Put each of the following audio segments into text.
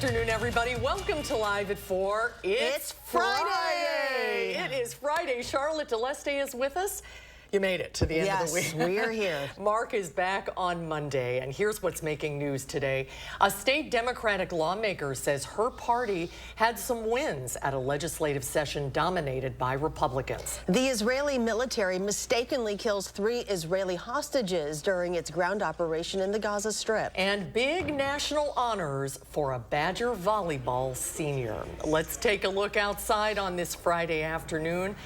afternoon, everybody. Welcome to Live at 4. It's Friday. It is Friday. Charlotte Deleste is with us. You made it to the end of the week. Yes, we're here. Mark is back on Monday, and here's what's making news today. A state Democratic lawmaker says her party had some wins at a legislative session dominated by Republicans. The Israeli military mistakenly kills 3 Israeli hostages during its ground operation in the Gaza Strip. And big national honors for a Badger volleyball senior. Let's take a look outside on this Friday afternoon.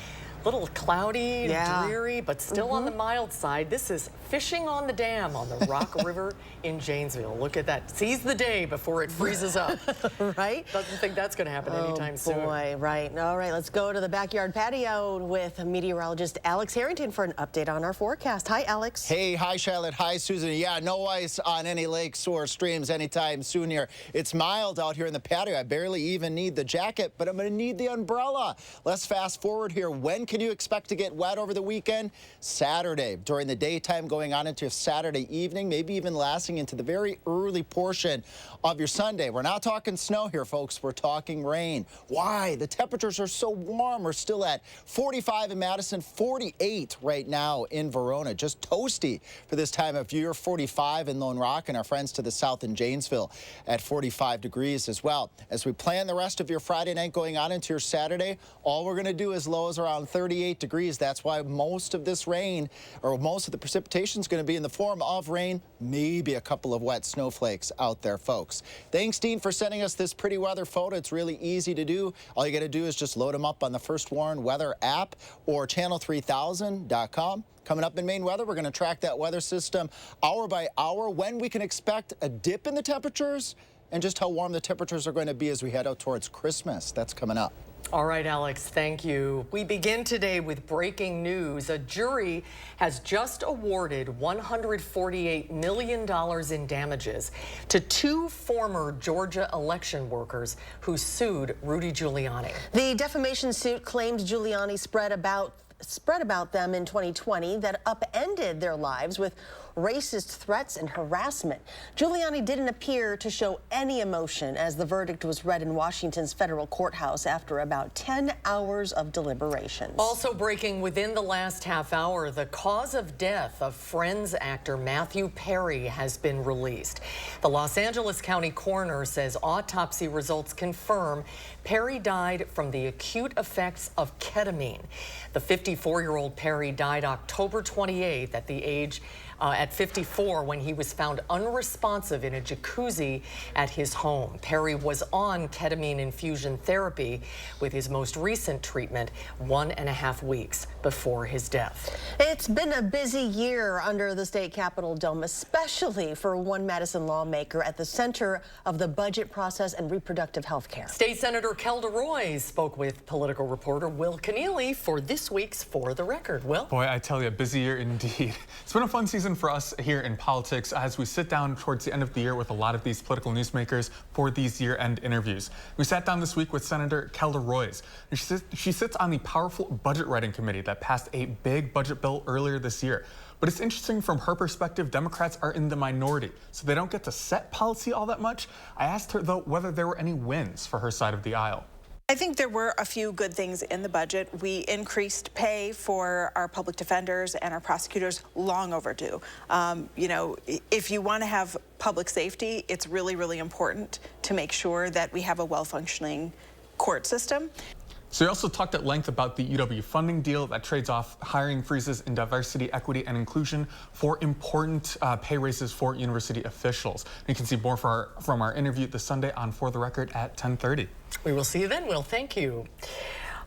A little cloudy, dreary, but still on the mild side. This is fishing on the dam on the Rock River in Janesville. Look at that. Seize the day before it freezes up. Right? Doesn't think that's going to happen anytime soon. Oh, boy, right. All right, let's go to the backyard patio with meteorologist Alex Harrington for an update on our forecast. Hi, Alex. Hey, hi, Charlotte. Hi, Susan. Yeah, no ice on any lakes or streams anytime soon here. It's mild out here in the patio. I barely even need the jacket, but I'm going to need the umbrella. Let's fast forward here. When can you expect to get wet over the weekend? Saturday, during the daytime, going on into Saturday evening, maybe even lasting into the very early portion of your Sunday. We're not talking snow here, folks. We're talking rain. Why? The temperatures are so warm. We're still at 45 in Madison, 48 right now in Verona. Just toasty for this time of year. 45 in Lone Rock, and our friends to the south in Janesville at 45 degrees as well. As we plan the rest of your Friday night going on into your Saturday, all we're going to do is lows around 38 degrees. That's why most of this rain, or most of the precipitation, is going to be in the form of rain, maybe a couple of wet snowflakes out there, folks. Thanks, Dean, for sending us this pretty weather photo. It's really easy to do. All you got to do is just load them up on the First Warn Weather app or channel3000.com. Coming up in Maine weather, we're going to track that weather system hour by hour, when we can expect a dip in the temperatures, and just how warm the temperatures are going to be as we head out towards Christmas. That's coming up. All right, Alex, thank you. We begin today with breaking news. A jury has just awarded $148 million in damages to 2 former Georgia election workers who sued Rudy Giuliani. The defamation suit claimed Giuliani spread about them in 2020 that upended their lives with racist threats and harassment. Giuliani didn't appear to show any emotion as the verdict was read in Washington's federal courthouse after about 10 hours of deliberations. Also breaking within the last half hour, the cause of death of Friends actor Matthew Perry has been released. The Los Angeles County coroner says autopsy results confirm Perry died from the acute effects of ketamine. The 54-year-old Perry died October 28th at 54 when he was found unresponsive in a jacuzzi at his home. Perry was on ketamine infusion therapy with his most recent treatment 1.5 weeks before his death. It's been a busy year under the state Capitol dome, especially for one Madison lawmaker at the center of the budget process and reproductive health care. State Senator Kelda Roy spoke with political reporter Will Keneally for this week's For the Record. Will? Boy, I tell you, a busy year indeed. It's been a fun season for us here in politics as we sit down towards the end of the year with a lot of these political newsmakers for these year-end interviews. We sat down this week with Senator Kelda Roy. She sits on the powerful budget writing committee that passed a big budget bill earlier this year. But it's interesting from her perspective, Democrats are in the minority, so they don't get to set policy all that much. I asked her, though, whether there were any wins for her side of the aisle. I think there were a few good things in the budget. We increased pay for our public defenders and our prosecutors, long overdue. You know, if you want to have public safety, it's really, really important to make sure that we have a well-functioning court system. So we also talked at length about the UW funding deal that trades off hiring freezes in diversity, equity, and inclusion for important pay raises for university officials. You can see more from our interview this Sunday on For the Record at 10:30. We will see you then, Will. Thank you.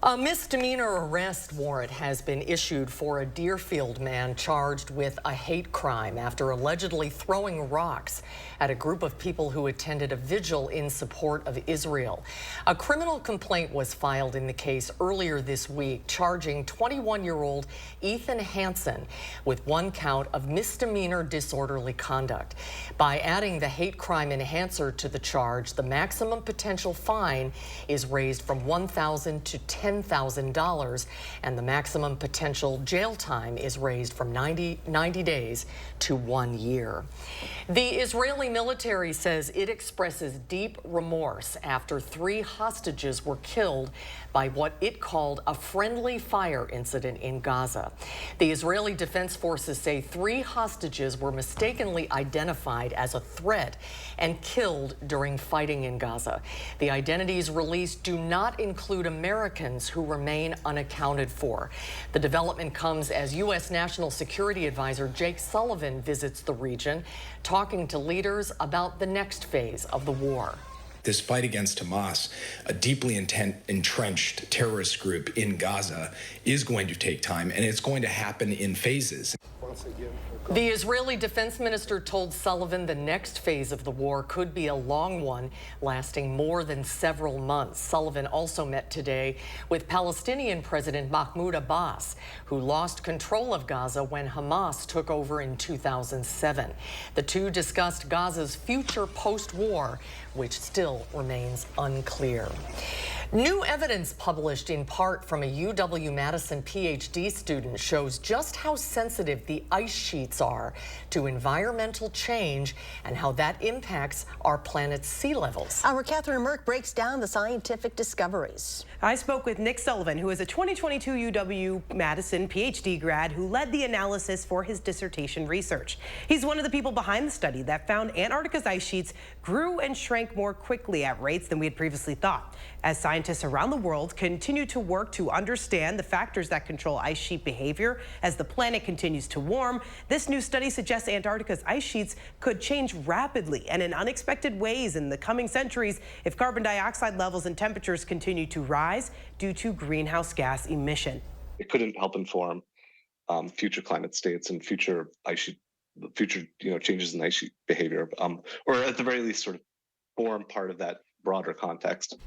A misdemeanor arrest warrant has been issued for a Deerfield man charged with a hate crime after allegedly throwing rocks at a group of people who attended a vigil in support of Israel. A criminal complaint was filed in the case earlier this week, charging 21-year-old Ethan Hansen with 1 count of misdemeanor disorderly conduct. By adding the hate crime enhancer to the charge, the maximum potential fine is raised from $1,000 to $10 $10,000, and the maximum potential jail time is raised from 90 days to 1 year. The Israeli military says it expresses deep remorse after 3 hostages were killed by what it called a friendly fire incident in Gaza. The Israeli Defense Forces say 3 hostages were mistakenly identified as a threat and killed during fighting in Gaza. The identities released do not include Americans who remain unaccounted for. The development comes as U.S. National Security Advisor Jake Sullivan visits the region, talking to leaders about the next phase of the war. This fight against Hamas, a deeply entrenched terrorist group in Gaza, is going to take time, and it's going to happen in phases. The Israeli defense minister told Sullivan the next phase of the war could be a long one, lasting more than several months. Sullivan also met today with Palestinian President Mahmoud Abbas, who lost control of Gaza when Hamas took over in 2007. The two discussed Gaza's future post-war, which still remains unclear. New evidence published in part from a UW-Madison PhD student shows just how sensitive the ice sheets are to environmental change and how that impacts our planet's sea levels. Our Catherine Merck breaks down the scientific discoveries. I spoke with Nick Sullivan, who is a 2022 UW-Madison PhD grad who led the analysis for his dissertation research. He's one of the people behind the study that found Antarctica's ice sheets grew and shrank more quickly at rates than we had previously thought. As scientists around the world continue to work to understand the factors that control ice sheet behavior as the planet continues to warm, this new study suggests Antarctica's ice sheets could change rapidly and in unexpected ways in the coming centuries if carbon dioxide levels and temperatures continue to rise due to greenhouse gas emission. It could help inform future climate states and future changes in ice sheet behavior, or at the very least sort of form part of that broader context.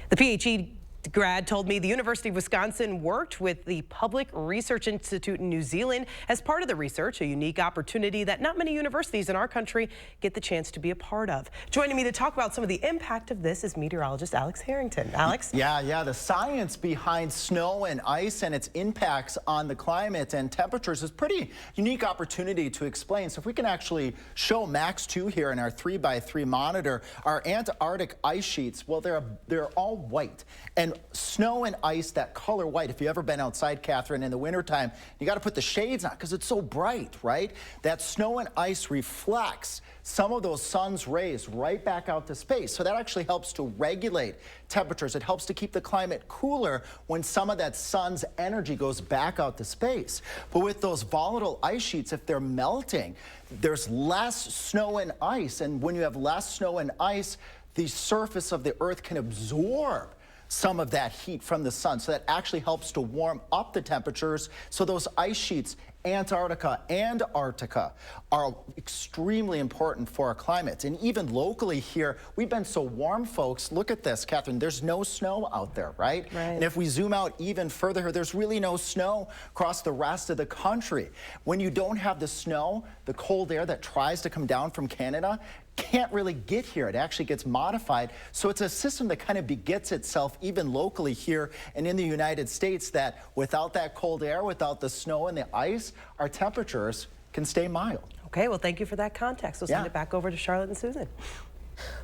The PhD grad told me the University of Wisconsin worked with the Public Research Institute in New Zealand as part of the research, a unique opportunity that not many universities in our country get the chance to be a part of. Joining me to talk about some of the impact of this is meteorologist Alex Harrington. Alex? Yeah, the science behind snow and ice and its impacts on the climate and temperatures is pretty unique opportunity to explain. So if we can actually show Max 2 here in our 3x3 monitor, our Antarctic ice sheets, well, they're all white. And snow and ice, that color white, if you've ever been outside, Catherine, in the wintertime, you got to put the shades on because it's so bright, right? That snow and ice reflects some of those sun's rays right back out to space. So that actually helps to regulate temperatures. It helps to keep the climate cooler when some of that sun's energy goes back out to space. But with those volatile ice sheets, if they're melting, there's less snow and ice. And when you have less snow and ice, the surface of the Earth can absorb some of that heat from the sun. So that actually helps to warm up the temperatures. So those ice sheets, Antarctica and Arctica, are extremely important for our climate. And even locally here, we've been so warm, folks. Look at this, Catherine. There's no snow out there, right? And if we zoom out even further here, there's really no snow across the rest of the country. When you don't have the snow, the cold air that tries to come down from Canada can't really get here. It actually gets modified. So it's a system that kind of begets itself even locally here and in the United States, that without that cold air, without the snow and the ice, our temperatures can stay mild. Okay, well, thank you for that context. We'll send it back over to Charlotte and Susan.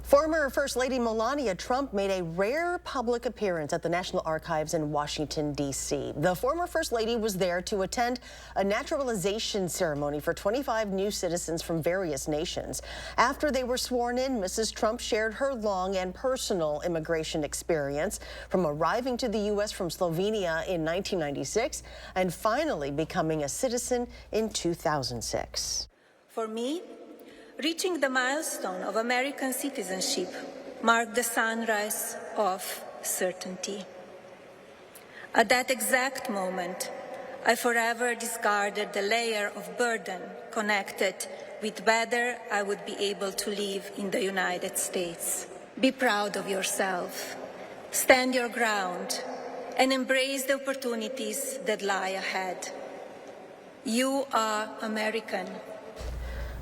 Former First Lady Melania Trump made a rare public appearance at the National Archives in Washington, D.C. The former First Lady was there to attend a naturalization ceremony for 25 new citizens from various nations. After they were sworn in, Mrs. Trump shared her long and personal immigration experience, from arriving to the U.S. from Slovenia in 1996 and finally becoming a citizen in 2006. For me, reaching the milestone of American citizenship marked the sunrise of certainty. At that exact moment, I forever discarded the layer of burden connected with whether I would be able to live in the United States. Be proud of yourself, stand your ground, and embrace the opportunities that lie ahead. You are American.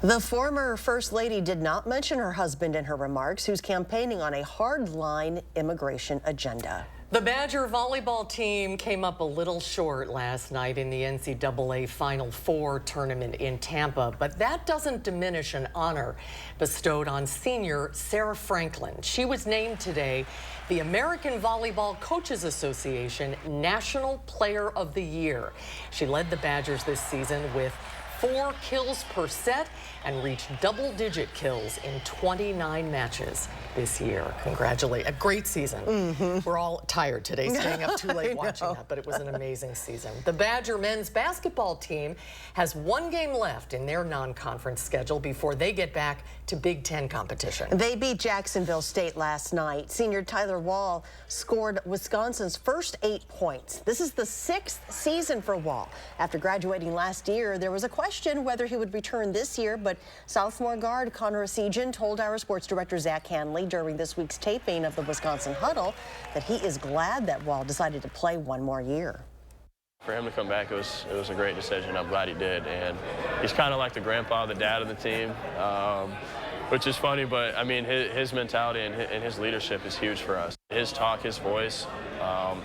The former First Lady did not mention her husband in her remarks, who's campaigning on a hardline immigration agenda. The Badger volleyball team came up a little short last night in the NCAA Final Four tournament in Tampa, but that doesn't diminish an honor bestowed on senior Sarah Franklin. She was named today the American Volleyball Coaches Association National Player of the Year. She led the Badgers this season with 4 kills per set and reached double-digit kills in 29 matches this year. Congratulations. A great season. We're all tired today, staying up too late watching that, but it was an amazing season. The Badger men's basketball team has 1 game left in their non-conference schedule before they get back to Big Ten competition. They beat Jacksonville State last night. Senior Tyler Wall scored Wisconsin's first 8 points. This is the 6th season for Wall. After graduating last year, there was a question whether he would return this year, but sophomore guard Connor Esijan told our sports director Zach Hanley during this week's taping of the Wisconsin Huddle that he is glad that Wall decided to play 1 more year. For him to come back, it was a great decision. I'm glad he did, and he's kind of like the grandpa, the dad of the team, which is funny, but I mean, his mentality and his leadership is huge for us. His talk, his voice,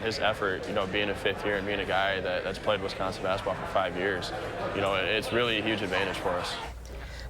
his effort, you know, being a 5th year and being a guy that's played Wisconsin basketball for 5 years, you know, it's really a huge advantage for us.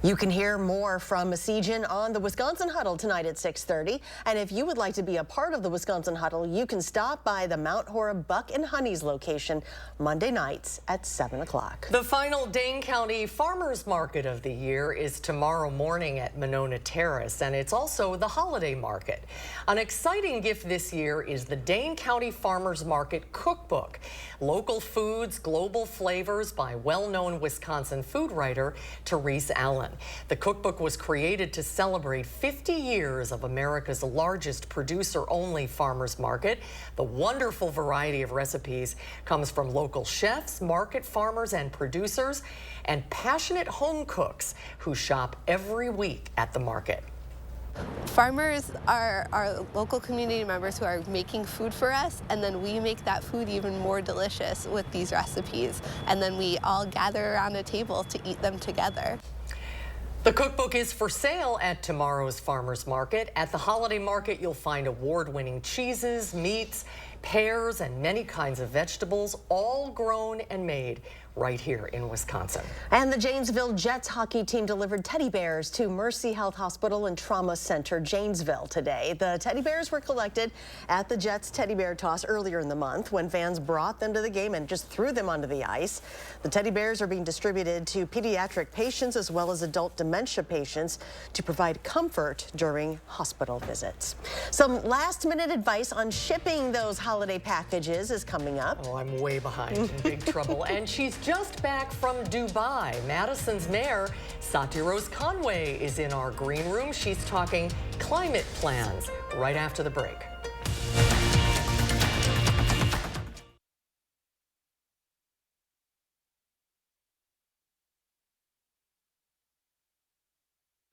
You can hear more from Esijan on the Wisconsin Huddle tonight at 6:30. And if you would like to be a part of the Wisconsin Huddle, you can stop by the Mount Horeb Buck and Honey's location Monday nights at 7 o'clock. The final Dane County Farmers Market of the year is tomorrow morning at Monona Terrace, and it's also the holiday market. An exciting gift this year is the Dane County Farmers Market Cookbook. Local foods, global flavors by well-known Wisconsin food writer Therese Allen. The cookbook was created to celebrate 50 years of America's largest producer-only farmers market. The wonderful variety of recipes comes from local chefs, market farmers and producers, and passionate home cooks who shop every week at the market. Farmers are our local community members who are making food for us, and then we make that food even more delicious with these recipes, and then we all gather around a table to eat them together. The cookbook is for sale at tomorrow's farmers market. At the holiday market, you'll find award-winning cheeses, meats, pears, and many kinds of vegetables, all grown and made right here in Wisconsin. And the Janesville Jets hockey team delivered teddy bears to Mercy Health Hospital and Trauma Center, Janesville, today. The teddy bears were collected at the Jets teddy bear toss earlier in the month when fans brought them to the game and just threw them onto the ice. The teddy bears are being distributed to pediatric patients as well as adult dementia patients to provide comfort during hospital visits. Some last-minute advice on shipping those holiday packages is coming up. Oh, I'm way behind, in big trouble. And she's just back from Dubai. Madison's mayor, Satya Rose Conway, is in our green room. She's talking climate plans right after the break.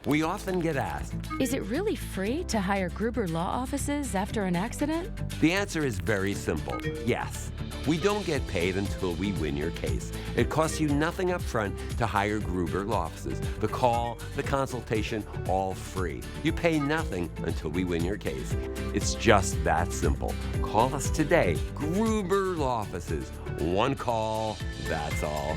We often get asked, is it really free to hire Gruber Law Offices after an accident? The answer is very simple, yes. We don't get paid until we win your case. It costs you nothing up front to hire Gruber Law Offices. The call, the consultation, all free. You pay nothing until we win your case. It's just that simple. Call us today, Gruber Law Offices. One call, that's all.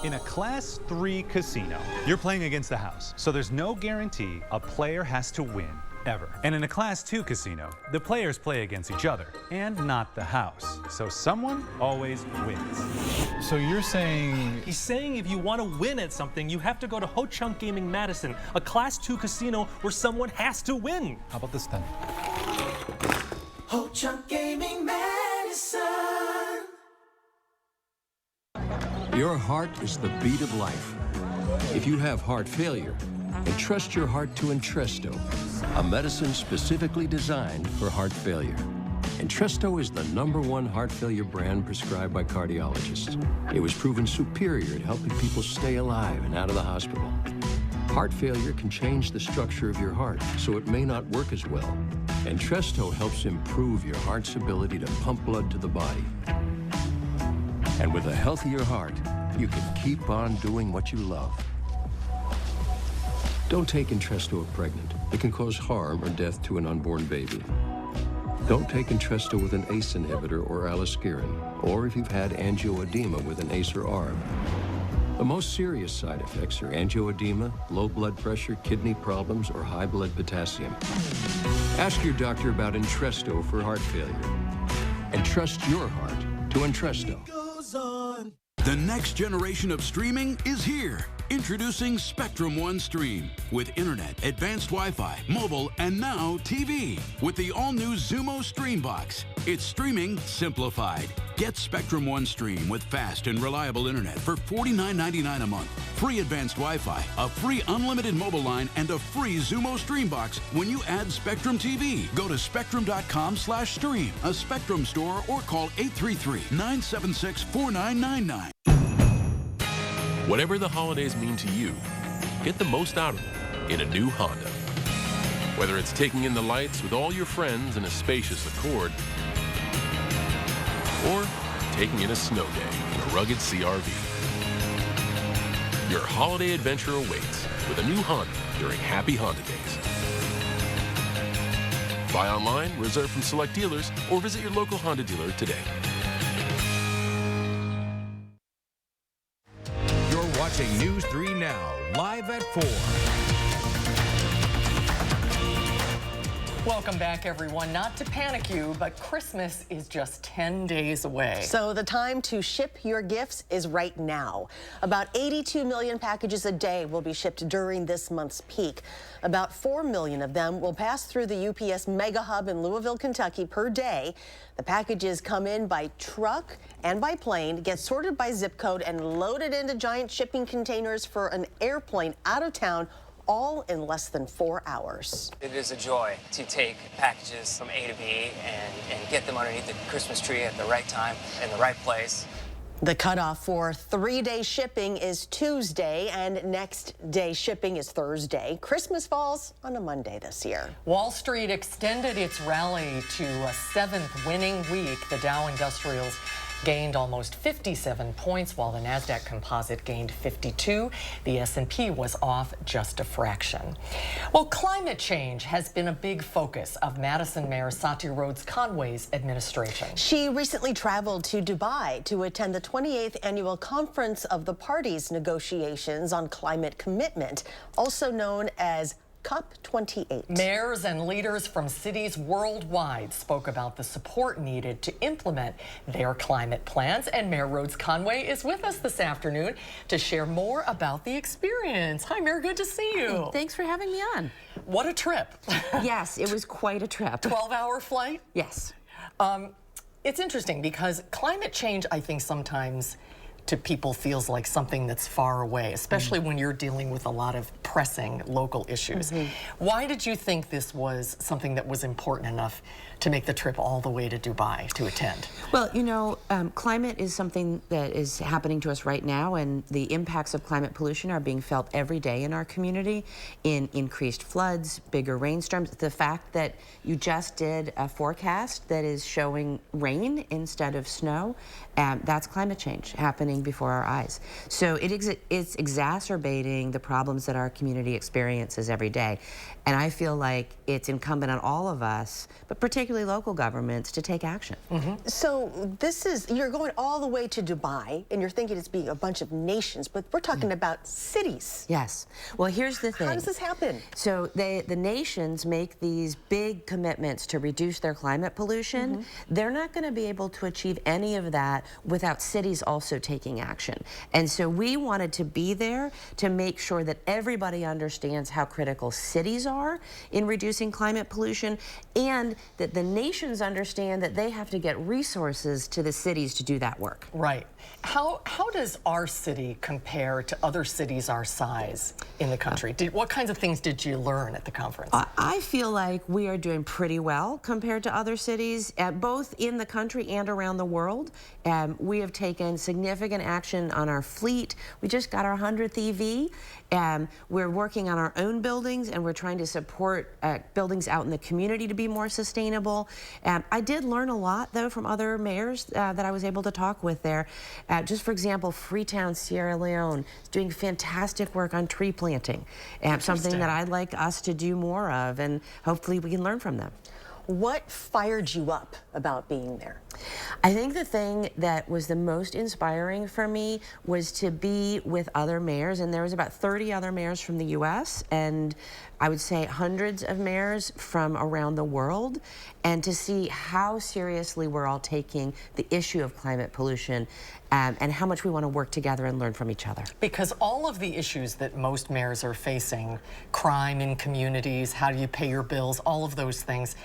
In a Class 3 casino, you're playing against the house, so there's no guarantee a player has to win, ever. And in a Class 2 casino, the players play against each other, and not the house. So someone always wins. So you're saying... He's saying if you want to win at something, you have to go to Ho Chunk Gaming Madison, a Class 2 casino where someone has to win. How about this then? Ho Chunk Gaming Madison. Your heart is the beat of life. If you have heart failure, entrust your heart to Entresto, a medicine specifically designed for heart failure. Entresto is the #1 heart failure brand prescribed by cardiologists. It was proven superior at helping people stay alive and out of the hospital. Heart failure can change the structure of your heart, so it may not work as well. Entresto helps improve your heart's ability to pump blood to the body. And with a healthier heart, you can keep on doing what you love. Don't take Entresto if pregnant. It can cause harm or death to an unborn baby. Don't take Entresto with an ACE inhibitor or aliskiren, or if you've had angioedema with an ACE or ARB. The most serious side effects are angioedema, low blood pressure, kidney problems, or high blood potassium. Ask your doctor about Entresto for heart failure. And trust your heart to Entresto. The next generation of streaming is here. Introducing Spectrum One Stream with internet, advanced Wi-Fi, mobile, and now TV with the all-new Xumo Stream Box. It's streaming simplified. Get Spectrum One Stream with fast and reliable internet for $49.99 a month. Free advanced Wi-Fi, a free unlimited mobile line, and a free Xumo Stream Box when you add Spectrum TV. Go to spectrum.com/stream, a Spectrum store, or call 833-976-4999. Whatever the holidays mean to you, get the most out of them in a new Honda. Whether it's taking in the lights with all your friends in a spacious Accord, or taking in a snow day in a rugged CRV. Your holiday adventure awaits with a new Honda during Happy Honda Days. Buy online, reserve from select dealers, or visit your local Honda dealer today. Watching News 3 Now, live at 4. Welcome back, everyone. Not to panic you, but Christmas is just 10 days away. So the time to ship your gifts is right now. About 82 million packages a day will be shipped during this month's peak. About 4 million of them will pass through the UPS Mega Hub in Louisville, Kentucky per day. The packages come in by truck and by plane, get sorted by zip code, and loaded into giant shipping containers for an airplane out of town, all in less than 4 hours. It is a joy to take packages from A to B and get them underneath the Christmas tree at the right time, in the right place. The cutoff for 3-day shipping is Tuesday, and next day shipping is Thursday. Christmas falls on a Monday this year. Wall Street extended its rally to a 7th winning week. The Dow Industrials gained almost 57 points, while the NASDAQ Composite gained 52. The S&P was off just a fraction. Well, climate change has been a big focus of Madison Mayor Satya Rhodes-Conway's administration. She recently traveled to Dubai to attend the 28th annual Conference of the Parties negotiations on climate commitment, also known as COP28. Mayors and leaders from cities worldwide spoke about the support needed to implement their climate plans, and Mayor Rhodes-Conway is with us this afternoon to share more about the experience. Hi, Mayor, good to see you. Thanks for having me on. What a trip. Yes, it was quite a trip. 12-hour flight? Yes. It's interesting because climate change, I think, sometimes to people feels like something that's far away, especially when you're dealing with a lot of pressing local issues. Why did you think this was something that was important enough to make the trip all the way to Dubai to attend? Well, you know, climate is something that is happening to us right now, and the impacts of climate pollution are being felt every day in our community in increased floods, bigger rainstorms. The fact that you just did a forecast that is showing rain instead of snow, that's climate change happening before our eyes. So it's exacerbating the problems that our community experiences every day. And I feel like it's incumbent on all of us, but particularly local governments, to take action. So you're going all the way to Dubai, and you're thinking it's being a bunch of nations, but we're talking about cities. Yes. Well, here's the thing. How does this happen? So the nations make these big commitments to reduce their climate pollution. They're not going to be able to achieve any of that without cities also taking action. And so we wanted to be there to make sure that everybody understands how critical cities are in reducing climate pollution, and that the nations understand that they have to get resources to the cities to do that work. Right. How does our city compare to other cities our size in the country? What kinds of things did you learn at the conference? I feel like we are doing pretty well compared to other cities, both in the country and around the world. We have taken significant action on our fleet. We just got our 100th EV. We're working on our own buildings, and we're trying to to support buildings out in the community to be more sustainable. I did learn a lot, though, from other mayors that I was able to talk with there. Just for example, Freetown, Sierra Leone is doing fantastic work on tree planting, something that I'd like us to do more of, and hopefully we can learn from them. What fired you up about being there? I think the thing that was the most inspiring for me was to be with other mayors, and there was about 30 other mayors from the U.S. and I would say hundreds of mayors from around the world, and to see how seriously we're all taking the issue of climate pollution and how much we want to work together and learn from each other. Because all of the issues that most mayors are facing, crime in communities, how do you pay your bills, all of those things,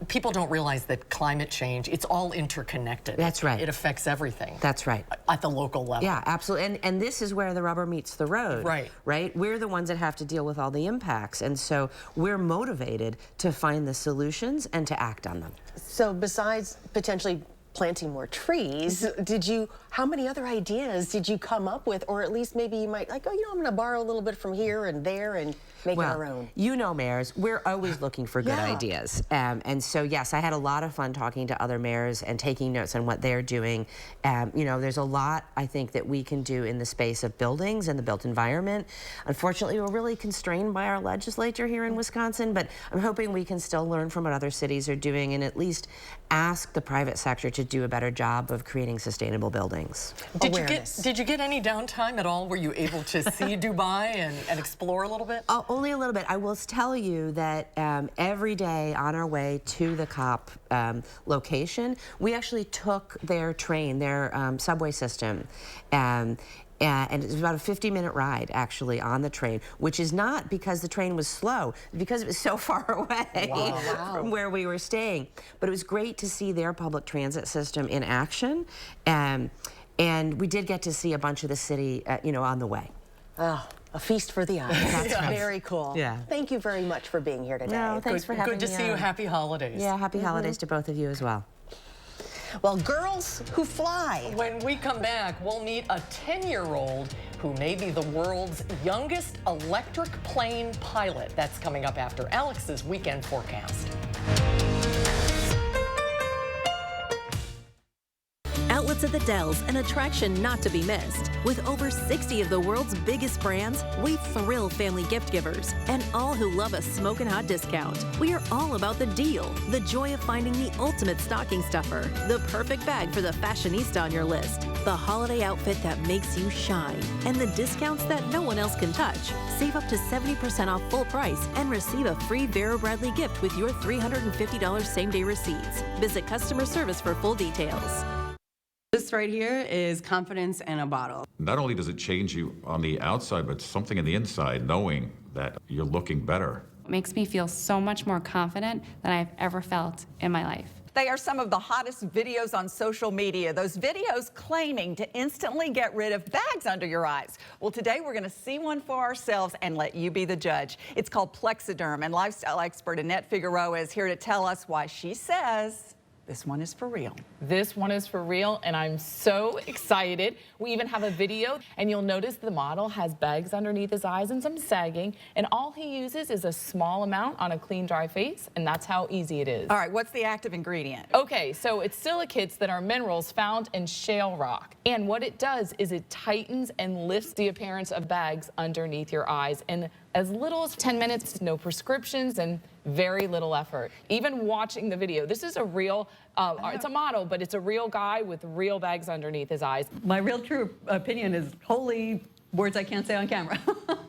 people don't realize that climate change, it's all interconnected. That's right. It affects everything. That's right. At the local level. Yeah, absolutely. And this is where the rubber meets the road. Right. Right? We're the ones that have to deal with all the impacts. And so we're motivated to find the solutions and to act on them. So besides potentially planting more trees, how many other ideas did you come up with? Or at least maybe you might like, oh, I'm going to borrow a little bit from here and there and make it our own. You know, mayors, we're always looking for good ideas. And so, yes, I had a lot of fun talking to other mayors and taking notes on what they're doing. There's a lot, I think, that we can do in the space of buildings and the built environment. Unfortunately, we're really constrained by our legislature here in Wisconsin, but I'm hoping we can still learn from what other cities are doing and at least ask the private sector to do a better job of creating sustainable buildings. Did you get any downtime at all? Were you able to see Dubai and explore a little bit? Only a little bit. I will tell you that every day on our way to the COP location, we actually took their train, their subway system, and it was about a 50-minute ride, actually, on the train, which is not because the train was slow, because it was so far away from where we were staying. But it was great to see their public transit system in action, and we did get to see a bunch of the city, on the way. Oh, a feast for the eyes. That's right. Very cool. Yeah. Thank you very much for being here today. No, thanks for having me. Good to see you. Happy holidays. Yeah, happy holidays to both of you as well. Well, girls who fly. When we come back, we'll meet a 10-year-old who may be the world's youngest electric plane pilot. That's coming up after Alex's weekend forecast. Outlets at the Dells, an attraction not to be missed. With over 60 of the world's biggest brands, we thrill family gift givers and all who love a smoking hot discount. We are all about the deal, the joy of finding the ultimate stocking stuffer, the perfect bag for the fashionista on your list, the holiday outfit that makes you shine, and the discounts that no one else can touch. Save up to 70% off full price and receive a free Vera Bradley gift with your $350 same-day receipts. Visit customer service for full details. This right here is confidence in a bottle. Not only does it change you on the outside, but something in the inside, knowing that you're looking better. It makes me feel so much more confident than I've ever felt in my life. They are some of the hottest videos on social media. Those videos claiming to instantly get rid of bags under your eyes. Well, today we're going to see one for ourselves and let you be the judge. It's called Plexiderm, and lifestyle expert Annette Figueroa is here to tell us why she says this one is for real. This one is for real, and I'm so excited. We even have a video, and you'll notice the model has bags underneath his eyes and some sagging, and all he uses is a small amount on a clean, dry face, and that's how easy it is. All right, what's the active ingredient? Okay, so it's silicates that are minerals found in shale rock, and what it does is it tightens and lifts the appearance of bags underneath your eyes, and as little as 10 minutes, no prescriptions, and very little effort. Even watching the video, this is a real, it's a model, but it's a real guy with real bags underneath his eyes. My real true opinion is holy words I can't say on camera.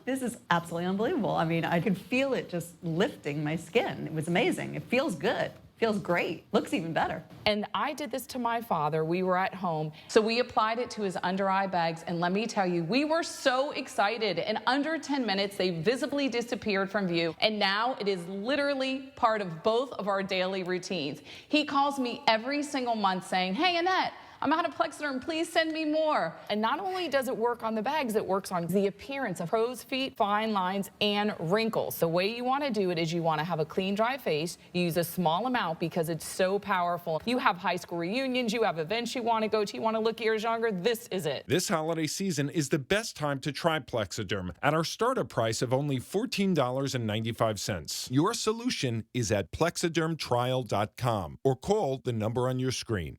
This is absolutely unbelievable. I mean, I could feel it just lifting my skin. It was amazing. It feels good. Feels great. Looks even better. And I did this to my father. We were at home. So we applied it to his under eye bags. And let me tell you, we were so excited. In under 10 minutes, they visibly disappeared from view. And now it is literally part of both of our daily routines. He calls me every single month saying, hey, Annette, I'm out of Plexiderm, please send me more. And not only does it work on the bags, it works on the appearance of crow's feet, fine lines, and wrinkles. The way you want to do it is you want to have a clean, dry face. You use a small amount because it's so powerful. You have high school reunions, you have events you want to go to, you want to look years younger, this is it. This holiday season is the best time to try Plexiderm at our startup price of only $14.95. Your solution is at plexidermtrial.com or call the number on your screen.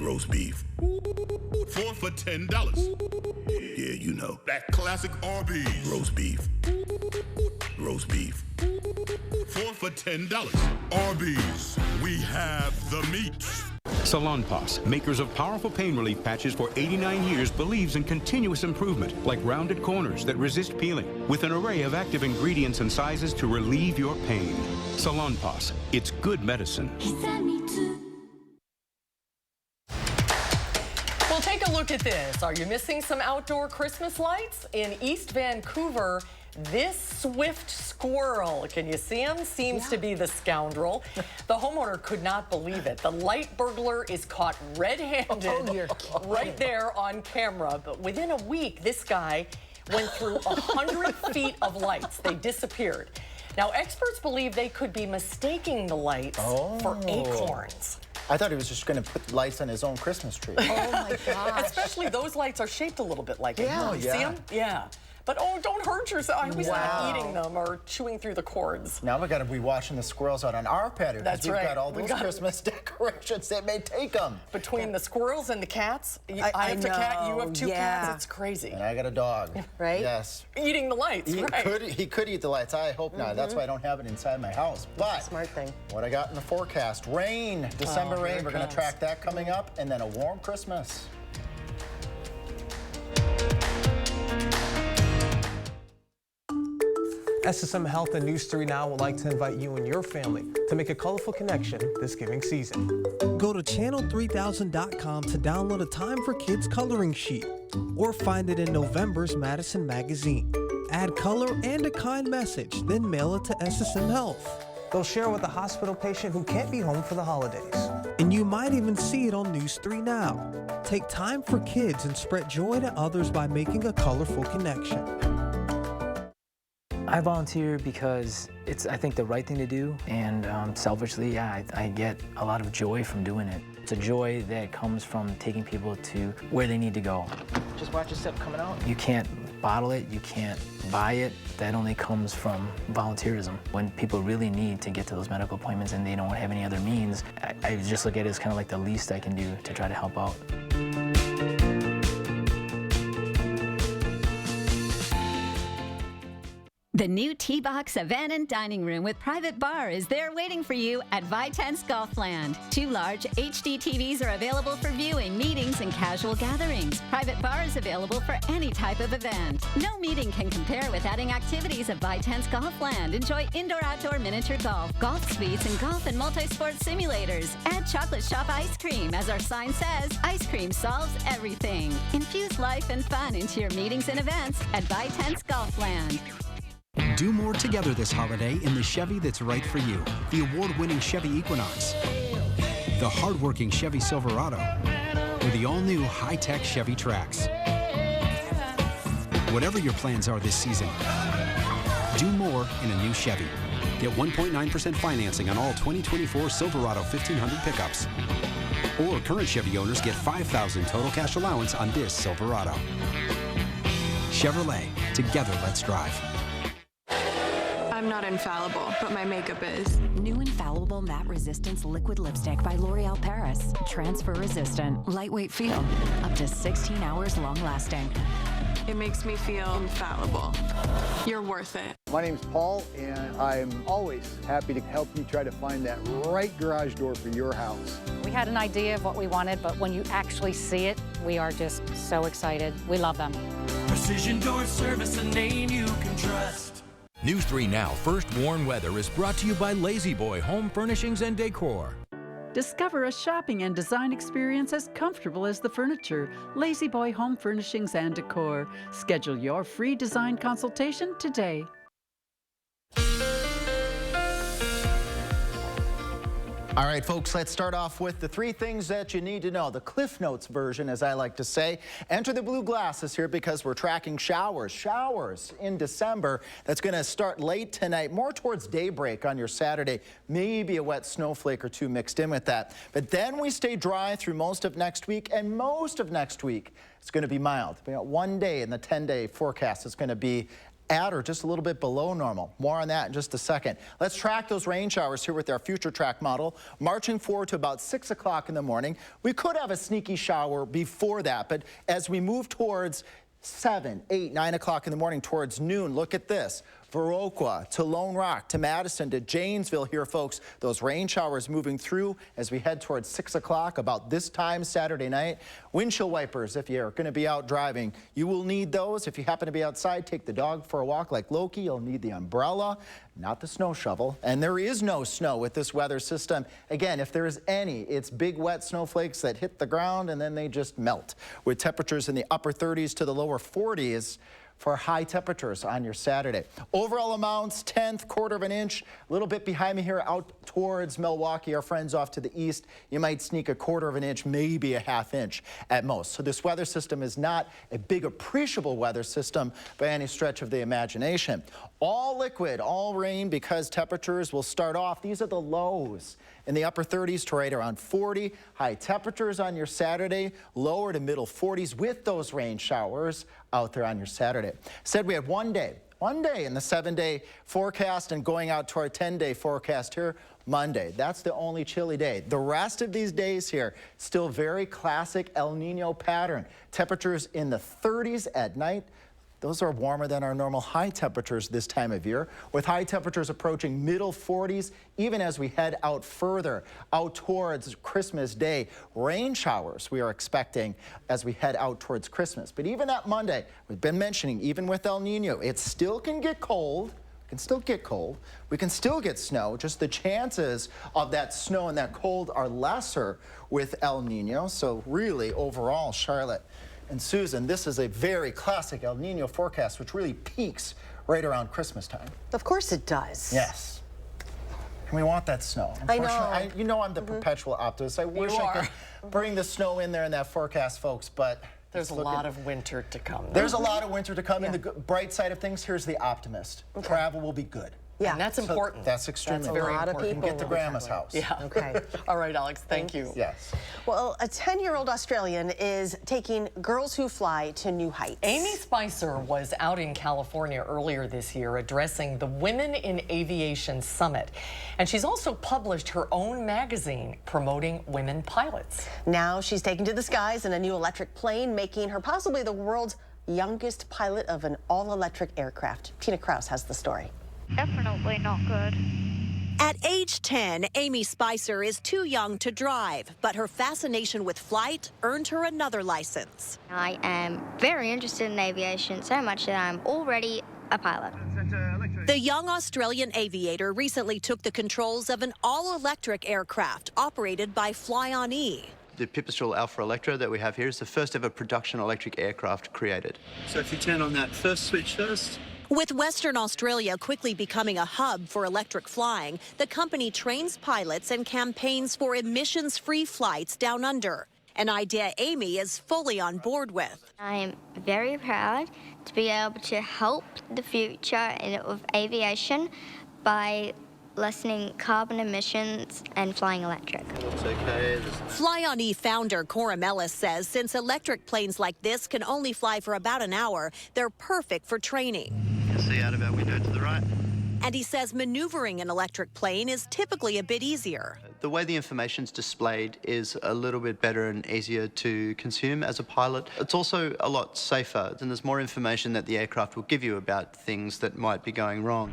Roast beef. 4 for $10. Yeah, you know. That classic Arby's. Roast beef. Roast beef. 4 for $10. Arby's. We have the meats. Salonpas, makers of powerful pain relief patches for 89 years, believes in continuous improvement, like rounded corners that resist peeling, with an array of active ingredients and sizes to relieve your pain. Salonpas, it's good medicine. Well, take a look at this. Are you missing some outdoor Christmas lights? In East Vancouver, this swift squirrel, can you see him? Seems to be the scoundrel. The homeowner could not believe it. The light burglar is caught red-handed right there on camera. But within a week, this guy went through 100 feet of lights. They disappeared. Now, experts believe they could be mistaking the lights for acorns. I thought he was just going to put lights on his own Christmas tree. Oh my gosh. Especially those lights are shaped a little bit like it. Yeah, You see them? Yeah. But don't hurt yourself. I hope he's not eating them or chewing through the cords. Now we got to be watching the squirrels out on our patio. That's we've right. got all those Christmas decorations. They may take them. Between the squirrels and the cats, I have a cat, you have two cats. It's crazy. And I got a dog. Right? Yes. Eating the lights, right? He could eat the lights. I hope not. That's why I don't have it inside my house. But smart thing. What I got in the forecast: rain, December rain. here We're it going to comes. track that coming up, and then a warm Christmas. SSM Health and News 3 Now would like to invite you and your family to make a colorful connection this giving season. Go to channel3000.com to download a Time for Kids coloring sheet or find it in November's Madison magazine. Add color and a kind message, then mail it to SSM Health. They'll share with a hospital patient who can't be home for the holidays. And you might even see it on News 3 Now. Take time for kids and spread joy to others by making a colorful connection. I volunteer because it's, I think, the right thing to do, and selfishly, yeah, I get a lot of joy from doing it. It's a joy that comes from taking people to where they need to go. Just watch your step coming out. You can't bottle it, you can't buy it. That only comes from volunteerism. When people really need to get to those medical appointments and they don't have any other means, I just look at it as kind of like the least I can do to try to help out. The new T-Box Savannah Dining Room with private bar is there waiting for you at Vitense Golfland. 2 large HD TVs are available for viewing, meetings, and casual gatherings. Private bar is available for any type of event. No meeting can compare with adding activities at Vitense Golfland. Enjoy indoor-outdoor miniature golf, golf suites, and golf and multi-sport simulators. Add chocolate shop ice cream. As our sign says, ice cream solves everything. Infuse life and fun into your meetings and events at Vitense Golfland. Do more together this holiday in the Chevy that's right for you. The award-winning Chevy Equinox, the hard-working Chevy Silverado, or the all-new high-tech Chevy Trax. Whatever your plans are this season, do more in a new Chevy. Get 1.9% financing on all 2024 Silverado 1500 pickups. Or current Chevy owners get $5,000 total cash allowance on this Silverado. Chevrolet, together let's drive. I'm not infallible, but my makeup is. New Infallible Matte Resistance Liquid Lipstick by L'Oreal Paris. Transfer resistant, lightweight feel, up to 16 hours long lasting. It makes me feel infallible. You're worth it. My name's Paul, and I'm always happy to help you try to find that right garage door for your house. We had an idea of what we wanted, but when you actually see it, we are just so excited. We love them. Precision Door Service, a name you can trust. News 3 Now First Warn Weather is brought to you by Lazy Boy Home Furnishings and Decor. Discover a shopping and design experience as comfortable as the furniture. Lazy Boy Home Furnishings and Decor. Schedule your free design consultation today. All right, folks, let's start off with the 3 things that you need to know. The Cliff Notes version, as I like to say. Enter the blue glasses here because we're tracking showers. Showers in December. That's going to start late tonight, more towards daybreak on your Saturday. Maybe a wet snowflake or 2 mixed in with that. But then we stay dry through most of next week, and most of next week it's going to be mild. We got 1 day in the 10-day forecast. It's going to be at or just a little bit below normal. More on that in just a second. Let's track those rain showers here with our future track model. Marching forward to about 6 o'clock in the morning. We could have a sneaky shower before that, but as we move towards 7, 8, 9 o'clock in the morning towards noon, look at this. Viroqua to Lone Rock to Madison to Janesville here, folks. Those rain showers moving through as we head towards 6 o'clock about this time Saturday night. Windshield wipers, if you're going to be out driving, you will need those. If you happen to be outside, take the dog for a walk like Loki, you'll need the umbrella, not the snow shovel. And there is no snow with this weather system. Again, if there is any, it's big wet snowflakes that hit the ground and then they just melt. With temperatures in the upper 30s to the lower 40s for high temperatures on your Saturday. Overall amounts, 1/10, 1/4 of an inch. A little bit behind me here out towards Milwaukee, our friends off to the east. You might sneak a 1/4 of an inch, maybe a 1/2 inch at most. So this weather system is not a big appreciable weather system by any stretch of the imagination. All liquid, all rain, because temperatures will start off. These are the lows in the upper 30s to right around 40. High temperatures on your Saturday, lower to middle 40s with those rain showers out there on your Saturday. Said we had 1 day in the 7-day forecast, and going out to our 10-day forecast here, Monday. That's the only chilly day. The rest of these days here, still very classic El Nino pattern. Temperatures in the 30s at night. Those are warmer than our normal high temperatures this time of year, with high temperatures approaching middle 40s, even as we head out further, out towards Christmas Day. Rain showers we are expecting as we head out towards Christmas. But even that Monday, we've been mentioning, even with El Nino, it still can get cold. Can still get cold. We can still get snow. Just the chances of that snow and that cold are lesser with El Nino. So really, overall, Charlotte and Susan, this is a very classic El Nino forecast, which really peaks right around Christmas time. Of course it does. Yes. And we want that snow. I know. You know I'm the perpetual optimist. I wish I could bring the snow in there in that forecast, folks, but there's a lot of winter to come. There's a lot of winter to come. And the bright side of things, here's the optimist. Travel will be good. Yeah, and that's important. That's extremely very important. important. You can get to Grandma's house. Yeah. Okay. All right, Alex, thank you. Yes. Well, a 10-year-old Australian is taking girls who fly to new heights. Amy Spicer was out in California earlier this year addressing the Women in Aviation Summit. And she's also published her own magazine promoting women pilots. Now she's taken to the skies in a new electric plane, making her possibly the world's youngest pilot of an all-electric aircraft. Tina Kraus has the story. Definitely not good. At age 10, Amy Spicer is too young to drive, but her fascination with flight earned her another license. I am very interested in aviation, so much that I'm already a pilot. The young Australian aviator recently took the controls of an all-electric aircraft operated by Fly-On-E. The Pipistrel Alpha Electra that we have here is the first ever production electric aircraft created. So if you turn on that first switch first. With Western Australia quickly becoming a hub for electric flying, the company trains pilots and campaigns for emissions-free flights down under, an idea Amy is fully on board with. I am very proud to be able to help the future of aviation by lessening carbon emissions and flying electric. Looks okay. Fly-On-E founder Cora Mellis says since electric planes like this can only fly for about an hour, they're perfect for training. See out of our window to the right. And he says maneuvering an electric plane is typically a bit easier. The way the information's displayed is a little bit better and easier to consume as a pilot. It's also a lot safer, and there's more information that the aircraft will give you about things that might be going wrong.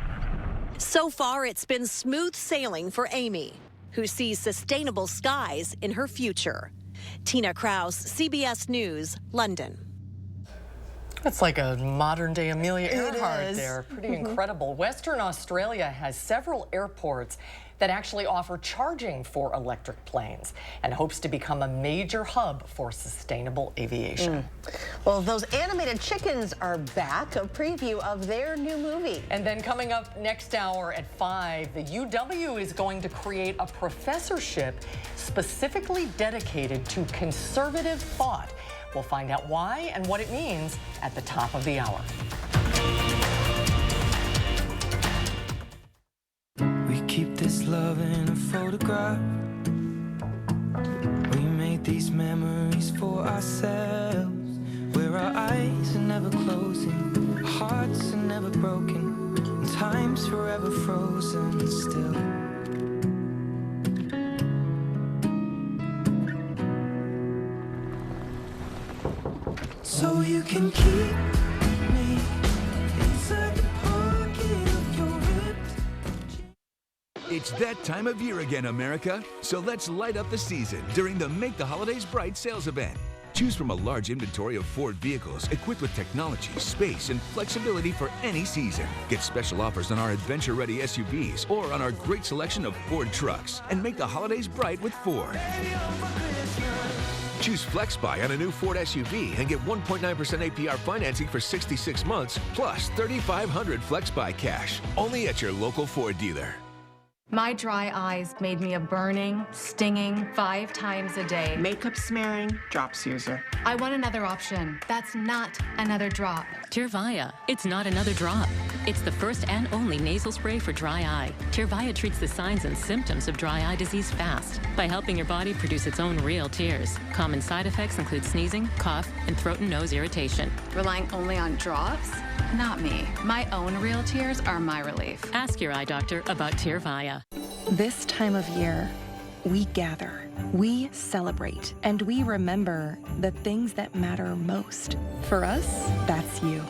So far, it's been smooth sailing for Amy, who sees sustainable skies in her future. Tina Kraus, CBS News, London. That's like a modern-day Amelia It Earhart is. there. Pretty incredible. Western Australia has several airports that actually offer charging for electric planes and hopes to become a major hub for sustainable aviation. Well, those animated chickens are back, a preview of their new movie. And then coming up next hour at 5, the UW is going to create a professorship specifically dedicated to conservative thought. We'll find out why and what it means at the top of the hour. We keep this love in a photograph. We made these memories for ourselves, where our eyes are never closing, hearts are never broken, and time's forever frozen still. So you can keep me inside the pocket of your ripped. It's that time of year again, America. So let's light up the season during the Make the Holidays Bright sales event. Choose from a large inventory of Ford vehicles equipped with technology, space, and flexibility for any season. Get special offers on our adventure-ready SUVs or on our great selection of Ford trucks. And make the holidays bright with Ford. Choose FlexBuy on a new Ford SUV and get 1.9% APR financing for 66 months, plus $3,500 FlexBuy cash. Only at your local Ford dealer. My dry eyes made me a burning, stinging 5 times a day. Makeup smearing, drops user. I want another option. That's not another drop. Tyrvaya. It's not another drop. It's the first and only nasal spray for dry eye. Tyrvaya treats the signs and symptoms of dry eye disease fast by helping your body produce its own real tears. Common side effects include sneezing, cough, and throat and nose irritation. Relying only on drops? Not me. My own real tears are my relief. Ask your eye doctor about Tyrvaya. This time of year, we gather, we celebrate, and we remember the things that matter most. For us, that's you.